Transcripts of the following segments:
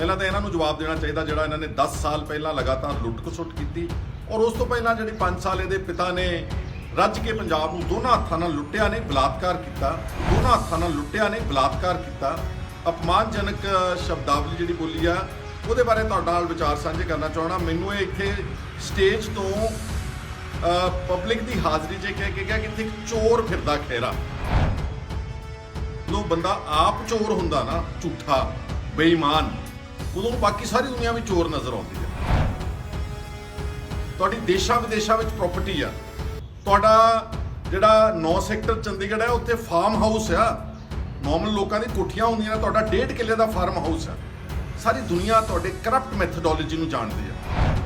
ਪਹਿਲਾਂ ਤਾਂ ਇਹਨਾਂ ਨੂੰ ਜਵਾਬ ਦੇਣਾ ਚਾਹੀਦਾ ਜਿਹੜਾ ਇਹਨਾਂ ਨੇ 10 ਸਾਲ ਪਹਿਲਾਂ ਲਗਾਤਾਰ ਲੁੱਟ-ਖਸੁੱਟ ਕੀਤੀ ਔਰ ਉਸ ਤੋਂ ਪਹਿਲਾਂ ਜਿਹੜੀ 5 ਸਾਲ ਇਹਦੇ ਪਿਤਾ ਨੇ ਰੱਜ ਕੇ ਪੰਜਾਬ ਨੂੰ ਦੋਨਾਂ ਹੱਥਾਂ ਨਾਲ ਲੁੱਟਿਆ ਨੇ, ਬਲਾਤਕਾਰ ਕੀਤਾ, ਦੋਨਾਂ ਹੱਥਾਂ ਨਾਲ ਲੁੱਟਿਆ ਨੇ, ਬਲਾਤਕਾਰ ਕੀਤਾ। ਅਪਮਾਨਜਨਕ ਸ਼ਬਦਾਵਲੀ ਜਿਹੜੀ ਬੋਲੀ ਆ ਉਹਦੇ ਬਾਰੇ ਤੁਹਾਡੇ ਨਾਲ ਵਿਚਾਰ ਸਾਂਝੇ ਕਰਨਾ ਚਾਹਣਾ। ਮੈਨੂੰ ਇਹ ਇੱਥੇ ਸਟੇਜ ਤੋਂ ਪਬਲਿਕ ਦੀ ਹਾਜ਼ਰੀ 'ਚ ਕਹਿ ਕੇ ਗਿਆ ਕਿ ਇੱਥੇ ਇੱਕ ਚੋਰ ਫਿਰਦਾ ਖੇਰਾ। ਜਦੋਂ ਬੰਦਾ ਆਪ ਚੋਰ ਹੁੰਦਾ ਨਾ, ਝੂਠਾ, ਬੇਈਮਾਨ, ਉਦੋਂ ਬਾਕੀ ਸਾਰੀ ਦੁਨੀਆ ਵੀ ਚੋਰ ਨਜ਼ਰ ਆਉਂਦੀ ਹੈ। ਤੁਹਾਡੀ ਦੇਸ਼ਾਂ ਵਿਦੇਸ਼ਾਂ ਵਿੱਚ ਪ੍ਰਾਪਰਟੀ ਆ, ਤੁਹਾਡਾ ਜਿਹੜਾ 9 ਸੈਕਟਰ ਚੰਡੀਗੜ੍ਹ ਹੈ ਉੱਥੇ ਫਾਰਮ ਹਾਊਸ ਆ, ਨਾਰਮਲ ਲੋਕਾਂ ਦੀ ਕੋਠੀਆਂ ਹੁੰਦੀਆਂ ਨੇ, ਤੁਹਾਡਾ 1.5 ਕਿੱਲੇ ਦਾ ਫਾਰਮ ਹਾਊਸ ਆ। ਸਾਰੀ ਦੁਨੀਆ ਤੁਹਾਡੇ ਕਰਪਟ ਮੈਥਡੋਲੋਜੀ ਨੂੰ ਜਾਣਦੀ ਆ।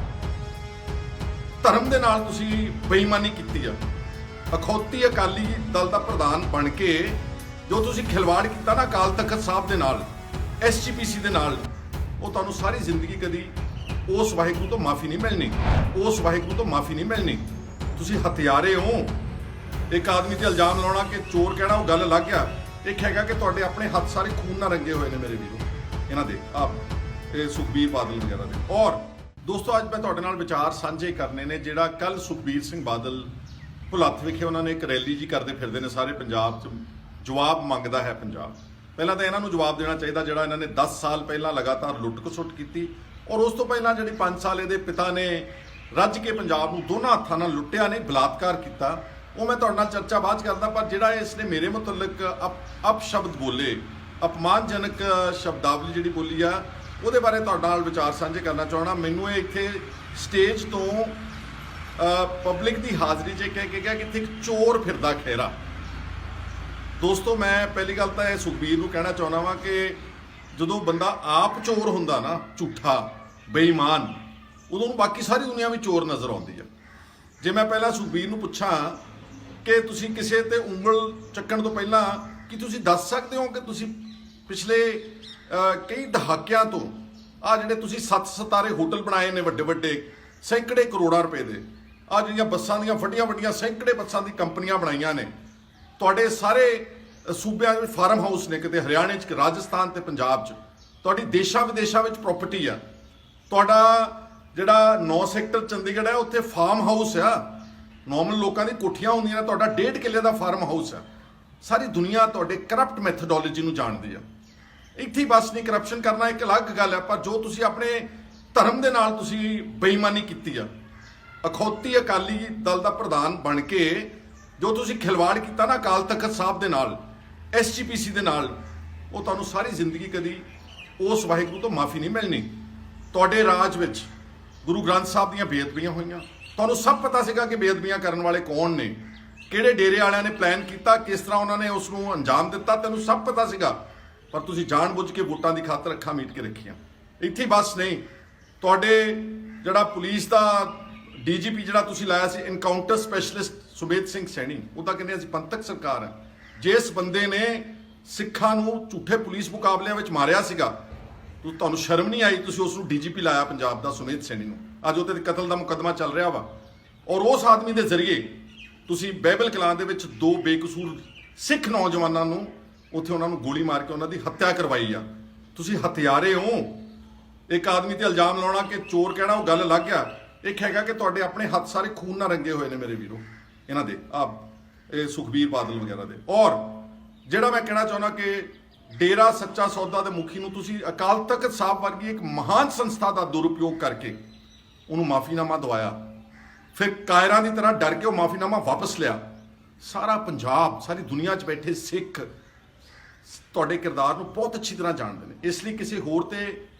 ਧਰਮ ਦੇ ਨਾਲ ਤੁਸੀਂ ਬੇਈਮਾਨੀ ਕੀਤੀ ਆ। ਅਖੌਤੀ ਅਕਾਲੀ ਦਲ ਦਾ ਪ੍ਰਧਾਨ ਬਣ ਕੇ ਜੋ ਤੁਸੀਂ ਖਿਲਵਾੜ ਕੀਤਾ ਨਾ ਅਕਾਲ ਤਖਤ ਸਾਹਿਬ ਦੇ ਨਾਲ, SGPC ਦੇ ਨਾਲ, ਉਹ ਤੁਹਾਨੂੰ ਸਾਰੀ ਜ਼ਿੰਦਗੀ ਕਦੀ ਉਸ ਵਾਹਿਗੁਰੂ ਤੋਂ ਮਾਫੀ ਨਹੀਂ ਮਿਲਣੀ, ਉਸ ਵਾਹਿਗੁਰੂ ਤੋਂ ਮਾਫੀ ਨਹੀਂ ਮਿਲਣੀ। ਤੁਸੀਂ ਹਥਿਆਰੇ ਹੋ। ਇੱਕ ਆਦਮੀ ਤੇ ਇਲਜ਼ਾਮ ਲਾਉਣਾ ਕਿ ਚੋਰ ਕਹਿਣਾ ਉਹ ਗੱਲ ਅਲੱਗ ਆ। ਇੱਕ ਹੈਗਾ ਕਿ ਤੁਹਾਡੇ ਆਪਣੇ ਹੱਥ ਸਾਰੇ ਖੂਨ ਨਾਲ ਰੰਗੇ ਹੋਏ ਨੇ ਮੇਰੇ ਵੀਰੋ, ਇਹਨਾਂ ਦੇ ਇਹ ਸੁਖਬੀਰ ਬਾਦਲ ਵਗੈਰਾ ਦੇ। ਔਰ ਦੋਸਤੋ, ਅੱਜ ਮੈਂ ਤੁਹਾਡੇ ਨਾਲ ਵਿਚਾਰ ਸਾਂਝੇ ਕਰਨੇ ਨੇ। ਜਿਹੜਾ ਕੱਲ ਸੁਖਬੀਰ ਸਿੰਘ ਬਾਦਲ ਭੁਲੱਥ ਵਿਖੇ ਉਹਨਾਂ ਨੇ ਇੱਕ ਰੈਲੀ ਜੀ ਕਰਦੇ ਫਿਰਦੇ ਨੇ ਸਾਰੇ ਪੰਜਾਬ 'ਚ, ਜਵਾਬ ਮੰਗਦਾ ਹੈ ਪੰਜਾਬ। ਪਹਿਲਾਂ ਤਾਂ ਇਹਨਾਂ ਨੂੰ ਜਵਾਬ ਦੇਣਾ ਚਾਹੀਦਾ ਜਿਹੜਾ ਇਹਨਾਂ ਨੇ 10 ਸਾਲ ਪਹਿਲਾਂ ਲਗਾਤਾਰ ਲੁੱਟ-ਖਸੁੱਟ ਕੀਤੀ ਔਰ ਉਸ ਤੋਂ ਪਹਿਲਾਂ ਜਿਹੜੀ 5 ਸਾਲ ਇਹਦੇ ਪਿਤਾ ਨੇ ਰੱਜ ਕੇ ਪੰਜਾਬ ਨੂੰ ਦੋਨਾਂ ਹੱਥਾਂ ਨਾਲ ਲੁੱਟਿਆ ਨੇ, ਬਲਾਤਕਾਰ ਕੀਤਾ। ਉਹ ਮੈਂ ਤੁਹਾਡੇ ਨਾਲ ਚਰਚਾ ਬਾਅਦ 'ਚ ਕਰਦਾ, ਪਰ ਜਿਹੜਾ ਇਸ ਨੇ ਮੇਰੇ ਮੁਤਲਕ ਅਪਸ਼ਬਦ ਬੋਲੇ, ਅਪਮਾਨਜਨਕ ਸ਼ਬਦਾਵਲੀ ਜਿਹੜੀ ਬੋਲੀ ਆ, ਉਹਦੇ ਬਾਰੇ ਤੁਹਾਡੇ ਨਾਲ ਵਿਚਾਰ ਸਾਂਝੇ ਕਰਨਾ ਚਾਹਣਾ। ਮੈਨੂੰ ਇਹ ਇੱਥੇ ਸਟੇਜ ਤੋਂ ਪਬਲਿਕ ਦੀ ਹਾਜ਼ਰੀ 'ਚ ਕਹਿ ਕੇ ਗਿਆ ਕਿ ਇੱਥੇ ਇੱਕ ਚੋਰ ਫਿਰਦਾ ਖੇਰਾ। ਦੋਸਤੋ, ਮੈਂ ਪਹਿਲੀ ਗੱਲ ਤਾਂ ਇਹ ਸੁਖਬੀਰ ਨੂੰ ਕਹਿਣਾ ਚਾਹੁੰਦਾ ਵਾਂ ਕਿ ਜਦੋਂ ਬੰਦਾ ਆਪ ਚੋਰ ਹੁੰਦਾ ਨਾ, ਝੂਠਾ, ਬੇਈਮਾਨ, ਉਦੋਂ ਬਾਕੀ ਸਾਰੀ ਦੁਨੀਆ ਵੀ ਚੋਰ ਨਜ਼ਰ ਆਉਂਦੀ ਆ। ਜੇ ਮੈਂ ਪਹਿਲਾਂ ਸੁਖਬੀਰ ਨੂੰ ਪੁੱਛਾਂ ਕਿ ਤੁਸੀਂ ਕਿਸੇ ਤੇ ਉਂਗਲ ਚੱਕਣ ਤੋਂ ਪਹਿਲਾਂ ਕੀ ਤੁਸੀਂ ਦੱਸ ਸਕਦੇ ਹੋ ਕਿ ਤੁਸੀਂ ਪਿਛਲੇ ਕਈ ਦਹਾਕਿਆਂ ਤੋਂ ਆ ਜਿਹੜੇ ਤੁਸੀਂ 7 ਸਿਤਾਰੇ ਹੋਟਲ ਬਣਾਏ ਨੇ ਵੱਡੇ ਵੱਡੇ, ਸੈਂਕੜੇ ਕਰੋੜਾਂ ਰੁਪਏ ਦੇ, ਆ ਜਿਹੜੀਆਂ ਬੱਸਾਂ ਦੀਆਂ ਵੱਡੀਆਂ ਵੱਡੀਆਂ ਸੈਂਕੜੇ ਬੱਸਾਂ ਦੀ ਕੰਪਨੀਆਂ ਬਣਾਈਆਂ ਨੇ, ਤੁਹਾਡੇ ਸਾਰੇ ਸੂਬਿਆਂ ਵਿੱਚ ਫਾਰਮ ਹਾਊਸ ਨੇ, ਕਿਤੇ ਹਰਿਆਣੇ 'ਚ, ਰਾਜਸਥਾਨ ਤੇ ਪੰਜਾਬ 'ਚ, ਤੁਹਾਡੀ ਦੇਸ਼ਾਂ ਵਿਦੇਸ਼ਾਂ ਵਿੱਚ ਪ੍ਰਾਪਰਟੀ ਆ, ਤੁਹਾਡਾ ਜਿਹੜਾ 9 ਸੈਕਟਰ ਚੰਡੀਗੜ੍ਹ ਹੈ ਉੱਥੇ ਫਾਰਮ ਹਾਊਸ ਆ, ਨਾਰਮਲ ਲੋਕਾਂ ਦੀ ਕੋਠੀਆਂ ਹੁੰਦੀਆਂ ਨੇ, ਤੁਹਾਡਾ 1.5 ਕਿੱਲੇ ਦਾ ਫਾਰਮ ਹਾਊਸ ਆ। ਸਾਰੀ ਦੁਨੀਆ ਤੁਹਾਡੇ ਕਰਪਟ ਮੈਥਡੋਲੋਜੀ ਨੂੰ ਜਾਣਦੀ ਆ। ਇੱਥੇ ਬਸ ਨਹੀਂ, ਕਰਪਸ਼ਨ ਕਰਨਾ ਇੱਕ ਅਲੱਗ ਗੱਲ ਹੈ, ਪਰ ਜੋ ਤੁਸੀਂ ਆਪਣੇ ਧਰਮ ਦੇ ਨਾਲ ਤੁਸੀਂ ਬੇਈਮਾਨੀ ਕੀਤੀ ਆ, ਅਖੌਤੀ ਅਕਾਲੀ ਦਲ ਦਾ ਪ੍ਰਧਾਨ ਬਣ ਕੇ ਜੋ ਤੁਸੀਂ ਖਿਲਵਾੜ ਕੀਤਾ ਨਾ ਅਕਾਲ ਤਖਤ ਸਾਹਿਬ ਦੇ ਨਾਲ, SGPC ਦੇ ਨਾਲ, ਉਹ ਤੁਹਾਨੂੰ ਸਾਰੀ ਜ਼ਿੰਦਗੀ ਕਦੀ ਉਸ ਵਾਹਿਗੁਰੂ ਤੋਂ ਮਾਫੀ ਨਹੀਂ ਮਿਲਣੀ। ਤੁਹਾਡੇ ਰਾਜ ਵਿੱਚ ਗੁਰੂ ਗ੍ਰੰਥ ਸਾਹਿਬ ਦੀਆਂ ਬੇਅਦਬੀਆਂ ਹੋਈਆਂ, ਤੁਹਾਨੂੰ ਸਭ ਪਤਾ ਸੀਗਾ ਕਿ ਬੇਅਦਬੀਆਂ ਕਰਨ ਵਾਲੇ ਕੌਣ ਨੇ, ਕਿਹੜੇ ਡੇਰੇ ਵਾਲਿਆਂ ਨੇ ਪਲਾਨ ਕੀਤਾ, ਕਿਸ ਤਰ੍ਹਾਂ ਉਹਨਾਂ ਨੇ ਉਸ ਨੂੰ ਅੰਜਾਮ ਦਿੱਤਾ, ਤੈਨੂੰ ਸਭ ਪਤਾ ਸੀਗਾ, ਪਰ ਤੁਸੀਂ ਜਾਣਬੁੱਝ ਕੇ ਵੋਟਾਂ ਦੀ ਖਾਤਰ ਅੱਖਾਂ ਮੀਟ ਕੇ ਰੱਖੀਆਂ। ਇੱਥੇ ਬਸ ਨਹੀਂ, ਤੁਹਾਡੇ ਜਿਹੜਾ ਪੁਲਿਸ ਦਾ DGP ਜਿਹੜਾ ਤੁਸੀਂ ਲਾਇਆ ਸੀ, ਇਨਕਾਊਂਟਰ ਸਪੈਸ਼ਲਿਸਟ ਸੁਮੇਧ ਸਿੰਘ ਸੈਣੀ, ਉਹਦਾ ਕਹਿੰਦੇ ਅਸੀਂ ਪੰਥਕ ਸਰਕਾਰ ਹੈ। ਜਿਸ ਬੰਦੇ ਨੇ ਸਿੱਖਾਂ ਨੂੰ ਝੂਠੇ ਪੁਲਿਸ ਮੁਕਾਬਲਿਆਂ ਵਿੱਚ ਮਾਰਿਆ ਸੀਗਾ, ਤੁਹਾਨੂੰ ਸ਼ਰਮ ਨਹੀਂ ਆਈ? ਤੁਸੀਂ ਉਸ ਨੂੰ DGP ਲਾਇਆ ਪੰਜਾਬ ਦਾ, ਸੁਮੇਧ ਸੈਣੀ ਨੂੰ। ਅੱਜ ਉਹਦੇ ਕਤਲ ਦਾ ਮੁਕੱਦਮਾ ਚੱਲ ਰਿਹਾ ਵਾ ਔਰ ਉਸ ਆਦਮੀ ਦੇ ਜ਼ਰੀਏ ਤੁਸੀਂ ਬਾਈਬਲ ਕਲਾਂ ਦੇ ਵਿੱਚ 2 ਬੇਕਸੂਰ ਸਿੱਖ ਨੌਜਵਾਨਾਂ ਨੂੰ ਉੱਥੇ ਉਹਨਾਂ ਨੂੰ ਗੋਲੀ ਮਾਰ ਕੇ ਉਹਨਾਂ ਦੀ ਹੱਤਿਆ ਕਰਵਾਈ ਆ। ਤੁਸੀਂ ਹਥਿਆਰੇ ਹੋ। ਇੱਕ ਆਦਮੀ ਤੇ ਇਲਜ਼ਾਮ ਲਾਉਣਾ ਕਿ ਚੋਰ ਕਹਿਣਾ ਉਹ ਗੱਲ ਅਲੱਗ ਆ। ਇੱਕ ਹੈਗਾ ਕਿ ਤੁਹਾਡੇ ਆਪਣੇ ਹੱਥ ਸਾਰੇ ਖੂਨ ਨਾਲ ਰੰਗੇ ਹੋਏ ਨੇ ਮੇਰੇ ਵੀਰੋ, ਇਹਨਾਂ ਦੇ ਇਹ ਸੁਖਬੀਰ ਬਾਦਲ ਵਗੈਰਾ ਦੇ। ਔਰ ਜਿਹੜਾ ਮੈਂ ਕਹਿਣਾ ਚਾਹੁੰਦਾ ਕਿ ਡੇਰਾ ਸੱਚਾ ਸੌਦਾ ਦੇ ਮੁਖੀ ਨੂੰ ਤੁਸੀਂ ਅਕਾਲ ਤਖਤ ਸਾਹਿਬ ਵਰਗੀ ਇੱਕ ਮਹਾਨ ਸੰਸਥਾ ਦਾ ਦੁਰਉਪਯੋਗ ਕਰਕੇ ਉਹਨੂੰ ਮਾਫੀਨਾਮਾ ਦਵਾਇਆ, ਫਿਰ ਕਾਇਰਾਂ ਦੀ ਤਰ੍ਹਾਂ ਡਰ ਕੇ ਉਹ ਮਾਫੀਨਾਮਾ ਵਾਪਸ ਲਿਆ। ਸਾਰਾ ਪੰਜਾਬ, ਸਾਰੀ ਦੁਨੀਆ 'ਚ ਬੈਠੇ ਸਿੱਖ ਤੁਹਾਡੇ ਕਿਰਦਾਰ ਨੂੰ ਬਹੁਤ ਅੱਛੀ ਤਰ੍ਹਾਂ ਜਾਣਦੇ ਨੇ। ਇਸ ਲਈ ਕਿਸੇ ਹੋਰ ਤੇ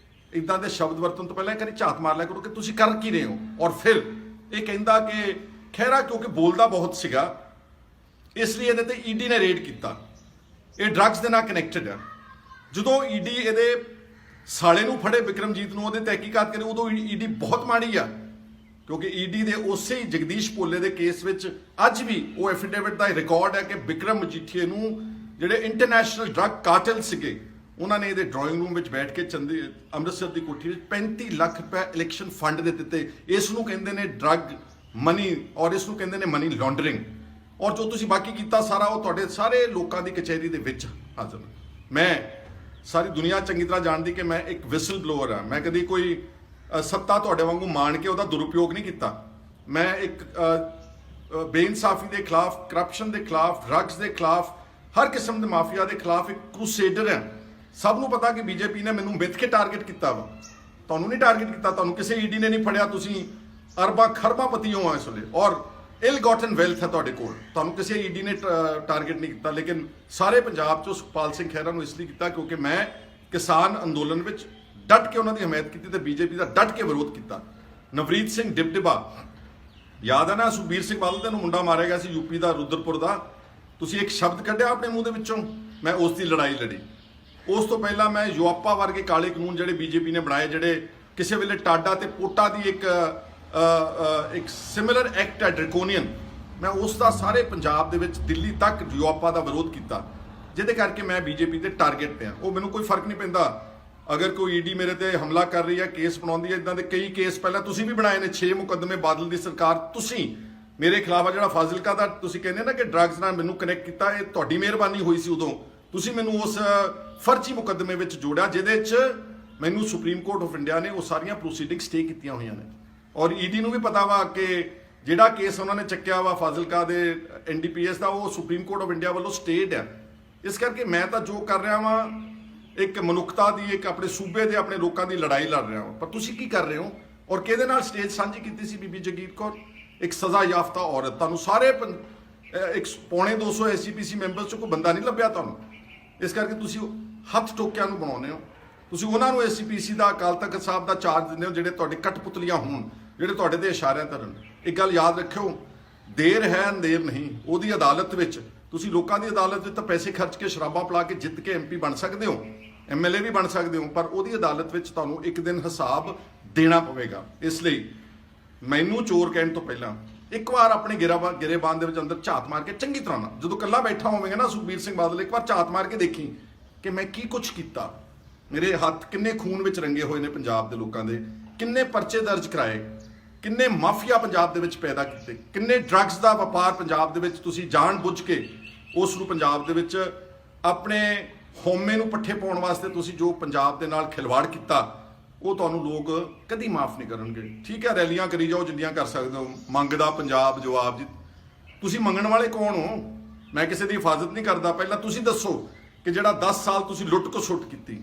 ਇਦਾਂ ਦੇ ਸ਼ਬਦ ਵਰਤਣ ਤੋਂ ਪਹਿਲਾਂ ਇੱਕ ਵਾਰੀ ਝਾਤ ਮਾਰ ਲਿਆ ਕਰੋ ਕਿ ਤੁਸੀਂ ਕਰ ਕੀ ਰਹੇ ਹੋ। ਔਰ ਫਿਰ ਇਹ ਕਹਿੰਦਾ ਕਿ ਖਹਿਰਾ ਕਿਉਂਕਿ ਬੋਲਦਾ ਬਹੁਤ ਸੀਗਾ, ਇਸ ਲਈ ਇਹਦੇ ਤੇ ED ਨੇ ਰੇਡ ਕੀਤਾ, ਇਹ ਡਰੱਗਸ ਦੇ ਨਾਲ ਕਨੈਕਟਡ ਆ। ਜਦੋਂ ED ਇਹਦੇ ਸਾਲੇ ਨੂੰ ਫੜੇ, ਵਿਕਰਮਜੀਤ ਨੂੰ, ਉਹਦੇ ਤਹਿਕੀਕਾਤ ਕਰੇ, ਉਦੋਂ ED ਬਹੁਤ ਮਾੜੀ ਆ, ਕਿਉਂਕਿ ED ਦੇ ਉਸੇ ਹੀ ਜਗਦੀਸ਼ ਭੋਲੇ ਦੇ ਕੇਸ ਵਿੱਚ ਅੱਜ ਵੀ ਉਹ ਐਫੀਡੇਵਿਟ ਦਾ ਰਿਕਾਰਡ ਹੈ ਕਿ ਵਿਕਰਮ ਮਜੀਠੀਏ ਨੂੰ ਜਿਹੜੇ ਇੰਟਰਨੈਸ਼ਨਲ ਡਰੱਗ ਕਾਰਟਲ ਸੀਗੇ, ਉਹਨਾਂ ਨੇ ਇਹਦੇ ਡਰਾਇੰਗ ਰੂਮ ਵਿੱਚ ਬੈਠ ਕੇ ਅੰਮ੍ਰਿਤਸਰ ਦੀ ਕੋਠੀ ਵਿੱਚ 35 ਲੱਖ ਰੁਪਏ ਇਲੈਕਸ਼ਨ ਫੰਡ ਦੇ ਦਿੱਤੇ। ਇਸ ਨੂੰ ਕਹਿੰਦੇ ਨੇ ਡਰੱਗ ਮਨੀ ਔਰ ਇਸ ਨੂੰ ਕਹਿੰਦੇ ਨੇ ਮਨੀ ਲਾਂਡਰਿੰਗ। ਔਰ ਜੋ ਤੁਸੀਂ ਬਾਕੀ ਕੀਤਾ ਸਾਰਾ ਉਹ ਤੁਹਾਡੇ ਸਾਰੇ ਲੋਕਾਂ ਦੀ ਕਚਹਿਰੀ ਦੇ ਵਿੱਚ ਹਾਜ਼ਰ। ਮੈਂ ਸਾਰੀ ਦੁਨੀਆ ਚੰਗੀ ਤਰ੍ਹਾਂ ਜਾਣਦੀ ਕਿ ਮੈਂ ਇੱਕ ਵਿਸਲ ਬਲੋਅਰ ਹਾਂ। ਮੈਂ ਕਦੀ ਕੋਈ ਸੱਤਾ ਤੁਹਾਡੇ ਵਾਂਗੂ ਮਾਣ ਕੇ ਉਹਦਾ ਦੁਰਉਪਯੋਗ ਨਹੀਂ ਕੀਤਾ। ਮੈਂ ਇੱਕ ਬੇਇਨਸਾਫੀ ਦੇ ਖਿਲਾਫ, ਕਰਪਸ਼ਨ ਦੇ ਖਿਲਾਫ, ਡਰੱਗਸ ਦੇ ਖਿਲਾਫ, ਹਰ ਕਿਸਮ ਦੇ ਮਾਫੀਆ ਦੇ ਖਿਲਾਫ ਇੱਕ ਕਰੂਸੇਡਰ ਹਾਂ। ਸਭ ਨੂੰ ਪਤਾ ਕਿ ਬੀਜੇਪੀ ਨੇ ਮੈਨੂੰ ਮਿੱਥ ਕੇ ਟਾਰਗੇਟ ਕੀਤਾ ਵਾ। ਤੁਹਾਨੂੰ ਨਹੀਂ ਟਾਰਗੇਟ ਕੀਤਾ, ਤੁਹਾਨੂੰ ਕਿਸੇ ਈਡੀ ਨੇ ਨਹੀਂ ਫੜਿਆ। ਤੁਸੀਂ ਅਰਬਾਂ ਖਰਬਾਂ ਪਤੀ ਹੋ ਇਸ ਵੇਲੇ ਔਰ ਇਲ ਗੋਟਨ ਵੈਲਥ ਹੈ ਤੁਹਾਡੇ ਕੋਲ। ਤੁਹਾਨੂੰ ਕਿਸੇ ਈਡੀ ਨੇ ਟਾਰਗੇਟ ਨਹੀਂ ਕੀਤਾ, ਲੇਕਿਨ ਸਾਰੇ ਪੰਜਾਬ 'ਚੋਂ ਸੁਖਪਾਲ ਸਿੰਘ ਖਹਿਰਾ ਨੂੰ ਇਸ ਲਈ ਕੀਤਾ ਕਿਉਂਕਿ ਮੈਂ ਕਿਸਾਨ ਅੰਦੋਲਨ ਵਿੱਚ ਡਟ ਕੇ ਉਹਨਾਂ ਦੀ ਹਮਾਇਤ ਕੀਤੀ ਤੇ ਬੀਜੇਪੀ ਦਾ ਡਟ ਕੇ ਵਿਰੋਧ ਕੀਤਾ। ਨਵਰੀਤ ਸਿੰਘ ਡਿਬਡਿਬਾ, ਯਾਦ ਹੈ ਨਾ, ਸੁਖਬੀਰ ਸਿੰਘ ਬਾਦਲ ਦੇ ਨੂੰ ਮੁੰਡਾ ਮਾਰਿਆ ਗਿਆ ਸੀ ਯੂਪੀ ਦਾ, ਰੁਦਰਪੁਰ ਦਾ। ਤੁਸੀਂ ਇੱਕ ਸ਼ਬਦ ਕੱਢਿਆ ਆਪਣੇ ਮੂੰਹ ਦੇ ਵਿੱਚੋਂ, ਮੈਂ ਉਸ ਦੀ ਲੜਾਈ ਲੜੀ। ਉਸ ਤੋਂ ਪਹਿਲਾਂ ਮੈਂ ਯੂਆਪਾ ਵਰਗੇ ਕਾਲੇ ਕਾਨੂੰਨ ਜਿਹੜੇ ਬੀਜੇਪੀ ਨੇ ਬਣਾਏ, ਜਿਹੜੇ ਕਿਸੇ ਵੇਲੇ ਟਾਡਾ ਤੇ ਪੋਟਾ ਦੀ ਇੱਕ ਸਿਮਿਲਰ ਐਕਟ ਹੈ ਡਰਕੋਨੀਅਨ, ਮੈਂ ਉਸ ਦਾ ਸਾਰੇ ਪੰਜਾਬ ਦੇ ਵਿੱਚ ਦਿੱਲੀ ਤੱਕ ਯੂਆਪਾ ਦਾ ਵਿਰੋਧ ਕੀਤਾ, ਜਿਹਦੇ ਕਰਕੇ ਮੈਂ ਬੀਜੇਪੀ ਦੇ ਟਾਰਗੇਟ ਤੇ ਹਾਂ। ਉਹ ਮੈਨੂੰ ਕੋਈ ਫਰਕ ਨਹੀਂ ਪੈਂਦਾ ਅਗਰ ਕੋਈ ਈਡੀ ਮੇਰੇ ਤੇ ਹਮਲਾ ਕਰ ਰਹੀ ਹੈ, ਕੇਸ ਬਣਾਉਂਦੀ ਹੈ। ਇਦਾਂ ਦੇ ਕਈ ਕੇਸ ਪਹਿਲਾਂ ਤੁਸੀਂ ਵੀ ਬਣਾਏ ਨੇ, 6 ਮੁਕੱਦਮੇ ਬਾਦਲ ਦੀ ਸਰਕਾਰ ਤੁਸੀਂ ਮੇਰੇ ਖਿਲਾਫ ਆ। ਜਿਹੜਾ ਫਾਜ਼ਿਲਕਾ ਦਾ ਤੁਸੀਂ ਕਹਿੰਦੇ ਨਾ ਕਿ ਡਰੱਗਸ ਨਾਲ ਮੈਨੂੰ ਕਨੈਕਟ ਕੀਤਾ, ਇਹ ਤੁਹਾਡੀ ਮਿਹਰਬਾਨੀ ਹੋਈ ਸੀ। ਉਦੋਂ ਤੁਸੀਂ ਮੈਨੂੰ ਉਸ ਫਰਜ਼ੀ ਮੁਕੱਦਮੇ ਵਿੱਚ ਜੋੜਿਆ ਜਿਹਦੇ 'ਚ ਮੈਨੂੰ ਸੁਪਰੀਮ ਕੋਰਟ ਆਫ ਇੰਡੀਆ ਨੇ ਉਹ ਸਾਰੀਆਂ ਪ੍ਰੋਸੀਡਿੰਗ ਸਟੇ ਕੀਤੀਆਂ ਹੋਈਆਂ ਨੇ। ਔਰ ਈਡੀ ਨੂੰ ਵੀ ਪਤਾ ਵਾ ਕਿ ਜਿਹੜਾ ਕੇਸ ਉਹਨਾਂ ਨੇ ਚੱਕਿਆ ਵਾ ਫਾਜ਼ਿਲਕਾ ਦੇ NDPS ਦਾ, ਉਹ ਸੁਪਰੀਮ ਕੋਰਟ ਆਫ ਇੰਡੀਆ ਵੱਲੋਂ ਸਟੇਡ ਹੈ। ਇਸ ਕਰਕੇ ਮੈਂ ਤਾਂ ਜੋ ਕਰ ਰਿਹਾ ਵਾਂ ਇੱਕ ਮਨੁੱਖਤਾ ਦੀ, ਇੱਕ ਆਪਣੇ ਸੂਬੇ ਦੇ, ਆਪਣੇ ਲੋਕਾਂ ਦੀ ਲੜਾਈ ਲੜ ਰਿਹਾ ਹਾਂ। ਪਰ ਤੁਸੀਂ ਕੀ ਕਰ ਰਹੇ ਹੋ ਔਰ ਕਿਹਦੇ ਨਾਲ ਸਟੇਜ ਸਾਂਝੀ ਕੀਤੀ ਸੀ? ਬੀਬੀ ਜਗੀਰ ਕੌਰ, ਇੱਕ ਸਜ਼ਾ ਯਾਫਤਾ ਔਰਤ। ਤੁਹਾਨੂੰ ਸਾਰੇ ਇੱਕ 250 SGPC ਮੈਂਬਰਸ 'ਚ ਕੋਈ ਬੰਦਾ ਨਹੀਂ ਲੱਭਿਆ ਤੁਹਾਨੂੰ। ਇਸ ਕਰਕੇ ਤੁਸੀਂ ਹੱਥ ਟੋਕਿਆਂ ਨੂੰ ਬਣਾਉਂਦੇ ਹੋ। ਤੁਸੀਂ ਉਹਨਾਂ ਨੂੰ SGPC ਦਾ, ਅਕਾਲ ਤਖਤ ਸਾਹਿਬ ਦਾ ਚਾਰਜ ਦਿੰਦੇ ਹੋ ਜਿਹੜੇ ਤੁਹਾਡੇ ਕਠਪੁਤਲੀਆਂ ਹੋਣ, ਜਿਹੜੇ ਤੁਹਾਡੇ ਤੇ ਇਸ਼ਾਰਿਆਂ ਕਰਨ। ਇੱਕ ਗੱਲ ਯਾਦ ਰੱਖਿਓ, ਦੇਰ ਹੈ ਅੰਧੇਰ ਨਹੀਂ। ਉਹਦੀ ਅਦਾਲਤ ਵਿੱਚ ਤੁਸੀਂ ਲੋਕਾਂ ਦੀ ਅਦਾਲਤ ਵਿੱਚ ਤਾਂ ਪੈਸੇ ਖਰਚ ਕੇ ਸ਼ਰਾਬਾਂ ਪਿਲਾ ਕੇ ਜਿੱਤ ਕੇ MP ਬਣ ਸਕਦੇ ਹੋ, MLA ਵੀ ਬਣ ਸਕਦੇ ਹੋ, ਪਰ ਉਹਦੀ ਅਦਾਲਤ ਵਿੱਚ ਤੁਹਾਨੂੰ ਇੱਕ ਦਿਨ ਹਿਸਾਬ ਦੇਣਾ ਪਵੇਗਾ। ਇਸ ਲਈ ਮੈਨੂੰ ਚੋਰ ਕਹਿਣ ਤੋਂ ਪਹਿਲਾਂ ਇੱਕ ਵਾਰ ਆਪਣੇ ਗਿਰੇਬਾਨ ਦੇ ਵਿੱਚ ਅੰਦਰ ਝਾਤ ਮਾਰ ਕੇ ਚੰਗੀ ਤਰ੍ਹਾਂ ਨਾਲ, ਜਦੋਂ ਇਕੱਲਾ ਬੈਠਾ ਹੋਵੇਂਗਾ ਨਾ ਸੁਖਬੀਰ ਸਿੰਘ ਬਾਦਲ, ਇੱਕ ਵਾਰ ਝਾਤ ਮਾਰ ਕੇ ਦੇਖੀ ਕਿ ਮੈਂ ਕੀ ਕੁਛ ਕੀਤਾ। ਮੇਰੇ ਹੱਥ ਕਿੰਨੇ ਖੂਨ ਵਿੱਚ ਰੰਗੇ ਹੋਏ ਨੇ ਪੰਜਾਬ ਦੇ ਲੋਕਾਂ ਦੇ, ਕਿੰਨੇ ਪਰਚੇ ਦਰਜ ਕਰਾਏ, ਕਿੰਨੇ ਮਾਫੀਆ ਪੰਜਾਬ ਦੇ ਵਿੱਚ ਪੈਦਾ ਕੀਤੇ, ਕਿੰਨੇ ਡਰੱਗਸ ਦਾ ਵਪਾਰ ਪੰਜਾਬ ਦੇ ਵਿੱਚ ਤੁਸੀਂ ਜਾਣ ਬੁੱਝ ਕੇ ਉਸ ਨੂੰ ਪੰਜਾਬ ਦੇ ਵਿੱਚ ਆਪਣੇ ਹਉਮੈ ਨੂੰ ਪੱਠੇ ਪਾਉਣ ਵਾਸਤੇ ਤੁਸੀਂ ਜੋ ਪੰਜਾਬ ਦੇ ਨਾਲ ਖਿਲਵਾੜ ਕੀਤਾ, ਉਹ ਤੁਹਾਨੂੰ ਲੋਕ ਕਦੀ ਮਾਫ ਨਹੀਂ ਕਰਨਗੇ। ਠੀਕ ਹੈ, ਰੈਲੀਆਂ ਕਰੀ ਜਾਓ ਜਿੰਨੀਆਂ ਕਰ ਸਕਦੇ ਹੋ, ਮੰਗਦਾ ਪੰਜਾਬ ਜਵਾਬ ਜੀ। ਤੁਸੀਂ ਮੰਗਣ ਵਾਲੇ ਕੌਣ ਹੋ? ਮੈਂ ਕਿਸੇ ਦੀ ਹਿਫਾਜ਼ਤ ਨਹੀਂ ਕਰਦਾ। ਪਹਿਲਾਂ ਤੁਸੀਂ ਦੱਸੋ ਕਿ ਜਿਹੜਾ 10 ਸਾਲ ਤੁਸੀਂ ਲੁੱਟ ਖਸੁੱਟ ਕੀਤੀ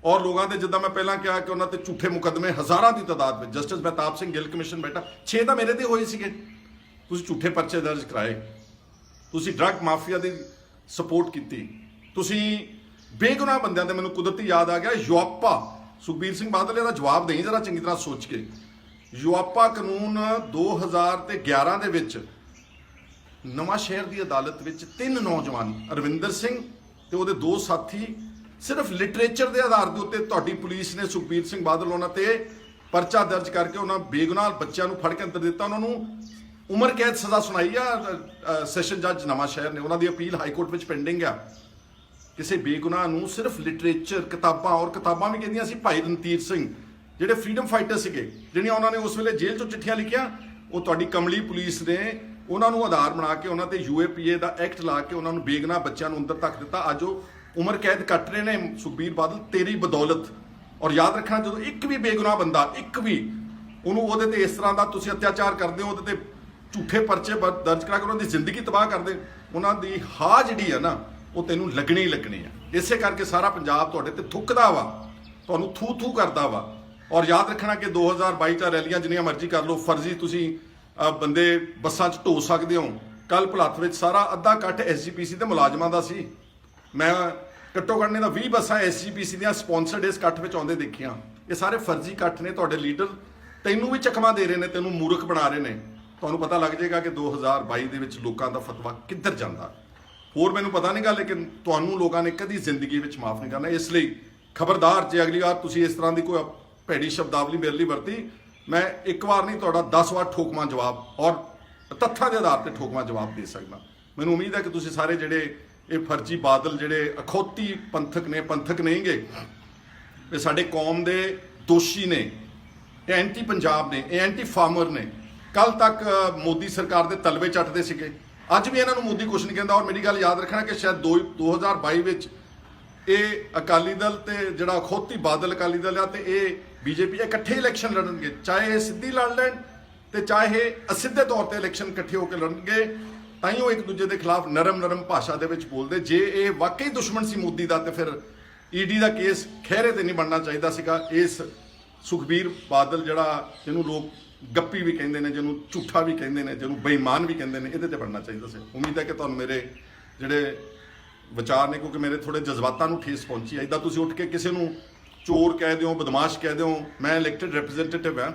ਔਰ ਲੋਕਾਂ ਦੇ, ਜਿੱਦਾਂ ਮੈਂ ਪਹਿਲਾਂ ਕਿਹਾ ਕਿ ਉਹਨਾਂ ਤੇ ਝੂਠੇ ਮੁਕੱਦਮੇ ਹਜ਼ਾਰਾਂ ਦੀ ਤਾਦਾਦ ਵਿੱਚ, ਜਸਟਿਸ ਮਹਿਤਾਬ ਸਿੰਘ ਗਿੱਲ ਕਮਿਸ਼ਨ ਬੈਠਾ, 6 ਤਾਂ ਮੇਰੇ ਤੇ ਹੋਏ ਸੀਗੇ। ਤੁਸੀਂ ਝੂਠੇ ਪਰਚੇ ਦਰਜ ਕਰਾਏ, ਤੁਸੀਂ ਡਰੱਗ ਮਾਫੀਆ ਦੀ ਸਪੋਰਟ ਕੀਤੀ, ਤੁਸੀਂ ਬੇਗੁਨਾਹ ਬੰਦਿਆਂ ਦੇ, ਮੈਨੂੰ ਕੁਦਰਤੀ ਯਾਦ ਆ ਗਿਆ ਯੂਆਪਾ। ਸੁਖਬੀਰ ਸਿੰਘ ਬਾਦਲ ਇਹਦਾ ਜਵਾਬ ਦੇਈ ਜਰਾ ਚੰਗੀ ਤਰ੍ਹਾਂ ਸੋਚ ਕੇ। ਯੂਆਪਾ ਕਾਨੂੰਨ 2011 ਦੇ ਵਿੱਚ ਨਵਾਂ ਸ਼ਹਿਰ ਦੀ ਅਦਾਲਤ ਵਿੱਚ 3 ਨੌਜਵਾਨ, ਅਰਵਿੰਦਰ ਸਿੰਘ ਤੇ ਉਹਦੇ 2 ਸਾਥੀ, ਸਿਰਫ ਲਿਟਰੇਚਰ ਦੇ ਆਧਾਰ ਦੇ ਉੱਤੇ ਤੁਹਾਡੀ ਪੁਲਿਸ ਨੇ, ਸੁਖਬੀਰ ਸਿੰਘ ਬਾਦਲ, ਉਹਨਾਂ ਤੇ ਪਰਚਾ ਦਰਜ ਕਰਕੇ ਉਹਨਾਂ ਬੇਗੁਨਾਹ ਬੱਚਿਆਂ ਨੂੰ ਫੜ ਕੇ ਅੰਦਰ ਦਿੱਤਾ। ਉਹਨਾਂ ਨੂੰ ਉਮਰ ਕੈਦ ਸਜ਼ਾ ਸੁਣਾਈ ਆ ਸੈਸ਼ਨ ਜੱਜ ਨਵਾਂ ਸ਼ਹਿਰ ਨੇ। ਉਹਨਾਂ ਦੀ ਅਪੀਲ ਹਾਈ ਕੋਰਟ ਵਿੱਚ ਪੈਂਡਿੰਗ ਆ। ਕਿਸੇ ਬੇਗੁਨਾਹ ਨੂੰ ਸਿਰਫ ਲਿਟਰੇਚਰ, ਕਿਤਾਬਾਂ, ਔਰ ਕਿਤਾਬਾਂ ਵੀ ਕਹਿੰਦੀਆਂ ਸੀ ਭਾਈ ਰਣਧੀਰ ਸਿੰਘ ਜਿਹੜੇ ਫਰੀडम ਫਾਈਟਰ ਸੀਗੇ, ਜਿਹੜੀਆਂ ਉਹਨਾਂ ਨੇ ਉਸ ਵੇਲੇ ਜੇਲ੍ਹ 'ਚੋਂ ਚਿੱਠੀਆਂ ਲਿਖੀਆਂ, ਉਹ ਤੁਹਾਡੀ ਕਮਲੀ ਪੁਲਿਸ ਨੇ ਉਹਨਾਂ ਨੂੰ ਆਧਾਰ ਬਣਾ ਕੇ ਉਹਨਾਂ ਤੇ UAPA ਦਾ ਐਕਟ ਲਾ ਕੇ ਉਹਨਾਂ ਨੂੰ ਬੇਗੁਨਾਹ ਬੱਚਿਆਂ ਨੂੰ ਅੰਦਰ ਤੱਕ ਦਿੱਤਾ। ਅੱਜ ਉਹ ਉਮਰ ਕੈਦ ਕੱਟ ਰਹੇ ਨੇ ਸੁਖਬੀਰ ਬਾਦਲ ਤੇਰੀ ਬਦੌਲਤ। ਔਰ ਯਾਦ ਰੱਖਣਾ, ਜਦੋਂ ਇੱਕ ਵੀ ਬੇਗੁਨਾਹ ਬੰਦਾ, ਇੱਕ ਵੀ, ਉਹਨੂੰ ਉਹਦੇ ਤੇ ਇਸ ਤਰ੍ਹਾਂ ਦਾ ਤੁਸੀਂ ਅਤਿਆਚਾਰ ਕਰਦੇ ਹੋ, ਉਹਦੇ ਤੇ ਝੂਠੇ ਪਰਚੇ ਦਰਜ ਕਰਾ ਕੇ ਉਹਨਾਂ ਦੀ ਜ਼ਿੰਦਗੀ ਤਬਾਹ ਕਰਦੇ, ਉਹਨਾਂ ਦੀ ਹਾਂ ਜਿਹੜੀ ਹੈ ਨਾ, ਉਹ ਤੈਨੂੰ ਲੱਗਣੀ ਹੀ ਲੱਗਣੀ ਆ। ਇਸੇ ਕਰਕੇ ਸਾਰਾ ਪੰਜਾਬ ਤੁਹਾਡੇ ਤੇ ਥੁੱਕਦਾ ਵਾ, ਤੁਹਾਨੂੰ ਥੂ ਕਰਦਾ ਵਾ। ਔਰ ਯਾਦ ਰੱਖਣਾ ਕਿ 2022 ਚ ਰੈਲੀਆਂ ਜਿੰਨੀਆਂ ਮਰਜ਼ੀ ਕਰ ਲਓ, ਫਰਜ਼ੀ ਤੁਸੀਂ ਬੰਦੇ ਬੱਸਾਂ 'ਚ ਢੋ ਸਕਦੇ ਹੋ। ਕੱਲ ਭੁਲੱਥ ਵਿੱਚ ਸਾਰਾ ਅੱਧਾ ਇਕੱਠ SGPC ਦੇ ਮੁਲਾਜ਼ਮਾਂ ਦਾ ਸੀ। ਮੈਂ ਘੱਟੋ ਘੱਟ ਨੇ ਤਾਂ 20 ਬੱਸਾਂ SGPC ਦੀਆਂ ਸਪਾਂਸਰਡ ਇਸ ਇਕੱਠ ਵਿੱਚ ਆਉਂਦੇ ਦੇਖੀਆਂ। ਇਹ ਸਾਰੇ ਫਰਜ਼ੀ ਇਕੱਠ ਨੇ। ਤੁਹਾਡੇ ਲੀਡਰ ਤੈਨੂੰ ਵੀ ਚਕਮਾ ਦੇ ਰਹੇ ਨੇ, ਤੈਨੂੰ ਮੂਰਖ ਬਣਾ ਰਹੇ ਨੇ। ਤੁਹਾਨੂੰ ਪਤਾ ਲੱਗ ਜਾਏਗਾ ਕਿ 2022 ਦੇ ਵਿੱਚ ਲੋਕਾਂ ਦਾ ਫਤਵਾ ਕਿੱਧਰ ਜਾਂਦਾ। ਹੋਰ ਮੈਨੂੰ ਪਤਾ ਨਹੀਂਗਾ, ਲੇਕਿਨ ਤੁਹਾਨੂੰ ਲੋਕਾਂ ਨੇ ਕਦੀ ਜ਼ਿੰਦਗੀ ਵਿੱਚ ਮਾਫ ਨਹੀਂ ਕਰਨਾ। ਇਸ ਲਈ ਖਬਰਦਾਰ, ਜੇ ਅਗਲੀ ਵਾਰ ਤੁਸੀਂ ਇਸ ਤਰ੍ਹਾਂ ਦੀ ਕੋਈ ਭੈੜੀ ਸ਼ਬਦਾਵਲੀ ਮੇਰੇ ਲਈ ਵਰਤੀ, ਮੈਂ ਇੱਕ ਵਾਰ ਨਹੀਂ, ਤੁਹਾਡਾ 10 ਵਾਰ ਠੋਕਵਾਂ ਜਵਾਬ ਔਰ ਤੱਥਾਂ ਦੇ ਆਧਾਰ ਤੇ ਠੋਕਵਾਂ ਜਵਾਬ ਦੇ ਸਕਦਾ। ਮੈਨੂੰ ਉਮੀਦ ਹੈ ਕਿ ਤੁਸੀਂ ਸਾਰੇ ਜਿਹੜੇ ਇਹ ਫਰਜ਼ੀ ਬਾਦਲ, ਜਿਹੜੇ ਅਖੌਤੀ ਪੰਥਕ ਨੇ, ਪੰਥਕ ਨਹੀਂਗੇ, ਇਹ ਸਾਡੇ ਕੌਮ ਦੇ ਦੋਸ਼ੀ ਨੇ, ਇਹ ਐਂਟੀ ਪੰਜਾਬ ਨੇ, ਇਹ ਐਂਟੀ ਫਾਰਮਰ ਨੇ। ਕੱਲ ਤੱਕ ਮੋਦੀ ਸਰਕਾਰ ਦੇ ਤਲਵੇ ਚੱਟਦੇ ਸੀਗੇ, ਅੱਜ ਵੀ ਇਹਨਾਂ ਨੂੰ ਮੋਦੀ ਕੁਛ ਨਹੀਂ ਕਹਿੰਦਾ। ਔਰ ਮੇਰੀ ਗੱਲ ਯਾਦ ਰੱਖਣਾ ਕਿ ਸ਼ਾਇਦ 2022 ਵਿੱਚ ਇਹ ਅਕਾਲੀ ਦਲ ਤੇ ਜਿਹੜਾ ਖੋਤੀ ਬਾਦਲ ਅਕਾਲੀ ਦਲ ਆ ਤੇ ਇਹ ਬੀਜੇਪੀ ਇਕੱਠੇ ਇਲੈਕਸ਼ਨ ਲੜਨਗੇ, ਚਾਹੇ ਇਹ ਸਿੱਧੀ ਲੜ ਲੈਣ ਤੇ ਚਾਹੇ ਇਹ ਅਸਿੱਧੇ ਤੌਰ ਤੇ ਇਲੈਕਸ਼ਨ ਇਕੱਠੇ ਹੋ ਕੇ ਲੜਨਗੇ। ਤਾਂ ਹੀ ਉਹ ਇੱਕ ਦੂਜੇ ਦੇ ਖਿਲਾਫ ਨਰਮ ਭਾਸ਼ਾ ਦੇ ਵਿੱਚ ਬੋਲਦੇ। ਜੇ ਇਹ ਵਾਕਈ ਦੁਸ਼ਮਣ ਸੀ ਮੋਦੀ ਦਾ ਤੇ ਫਿਰ ਈਡੀ ਦਾ ਕੇਸ ਖਹਿਰੇ ਤੇ ਨਹੀਂ ਬਣਨਾ ਚਾਹੀਦਾ ਸੀਗਾ। ਇਸ ਸੁਖਬੀਰ ਬਾਦਲ ਜਿਹੜਾ ਜਿਹਨੂੰ ਲੋਕ ਗੱਪੀ ਵੀ ਕਹਿੰਦੇ ਨੇ, ਜਿਹਨੂੰ ਝੂਠਾ ਵੀ ਕਹਿੰਦੇ ਨੇ, ਜਿਹਨੂੰ ਬੇਈਮਾਨ ਵੀ ਕਹਿੰਦੇ ਨੇ, ਇਹਦੇ ਤੇ ਬਣਨਾ ਚਾਹੀਦਾ ਸੀ। ਉਮੀਦ ਹੈ ਕਿ ਤੁਹਾਨੂੰ ਮੇਰੇ ਜਿਹੜੇ ਵਿਚਾਰ ਨੇ, ਕਿਉਂਕਿ ਮੇਰੇ ਥੋੜੇ ਜਜ਼ਬਾਤਾਂ ਨੂੰ ਠੇਸ ਪਹੁੰਚੀ। ਏਦਾਂ ਤੁਸੀਂ ਉੱਠ ਕੇ ਕਿਸੇ ਨੂੰ ਚੋਰ ਕਹਿ ਦਿਓ, ਬਦਮਾਸ਼ ਕਹਿ ਦਿਓ। ਮੈਂ ਇਲੈਕਟਿਡ ਰਿਪਰੈਜ਼ੈਂਟੇਟਿਵ ਹਾਂ।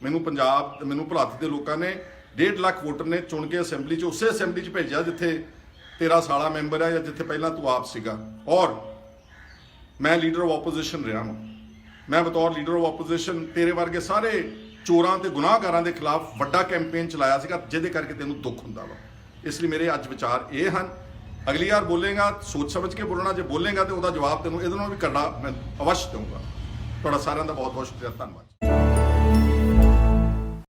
ਮੈਨੂੰ ਪੰਜਾਬ ਤੇ ਮੈਨੂੰ ਭੁਲੱਥ ਦੇ ਲੋਕਾਂ ਨੇ 1.5 ਲੱਖ ਵੋਟਰ ਨੇ ਚੁਣ ਕੇ ਅਸੈਂਬਲੀ 'ਚ, ਉਸੇ ਅਸੈਂਬਲੀ 'ਚ ਭੇਜਿਆ ਜਿੱਥੇ ਤੇਰਾ ਸਾਲਾ ਮੈਂਬਰ ਹੈ ਜਾਂ ਜਿੱਥੇ ਪਹਿਲਾਂ ਤੂੰ ਆਪ ਸੀਗਾ। ਔਰ ਮੈਂ ਲੀਡਰ ਆਫ ਆਪੋਜੀਸ਼ਨ ਰਿਹਾ ਹਾਂ। ਮੈਂ ਬਤੌਰ ਲੀਡਰ ਆਫ ਆਪੋਜੀਸ਼ਨ ਤੇਰੇ ਵਰਗੇ ਸਾਰੇ ਚੋਰਾਂ ਤੇ ਗੁਨਾਹਗਾਰਾਂ ਦੇ ਖਿਲਾਫ ਵੱਡਾ ਕੈਂਪੇਨ ਚਲਾਇਆ ਸੀਗਾ, ਜਿਹਦੇ ਕਰਕੇ ਤੈਨੂੰ ਦੁੱਖ ਹੁੰਦਾ ਵਾ। ਇਸ ਲਈ ਮੇਰੇ ਅੱਜ ਵਿਚਾਰ ਇਹ ਹਨ। ਅਗਲੀ ਵਾਰ ਬੋਲੇਗਾ ਸੋਚ ਸਮਝ ਕੇ ਬੋਲਣਾ, ਜੇ ਬੋਲੇਗਾ ਤੇ ਉਹਦਾ ਜਵਾਬ ਤੈਨੂੰ ਇਹਦੇ ਨਾਲ ਵੀ ਕਰਨਾ ਮੈਂ ਅਵਸ਼ ਦਊਂਗਾ। ਤੁਹਾਡਾ ਸਾਰਿਆਂ ਦਾ ਬਹੁਤ ਬਹੁਤ ਸ਼ੁਕਰੀਆ, ਧੰਨਵਾਦ।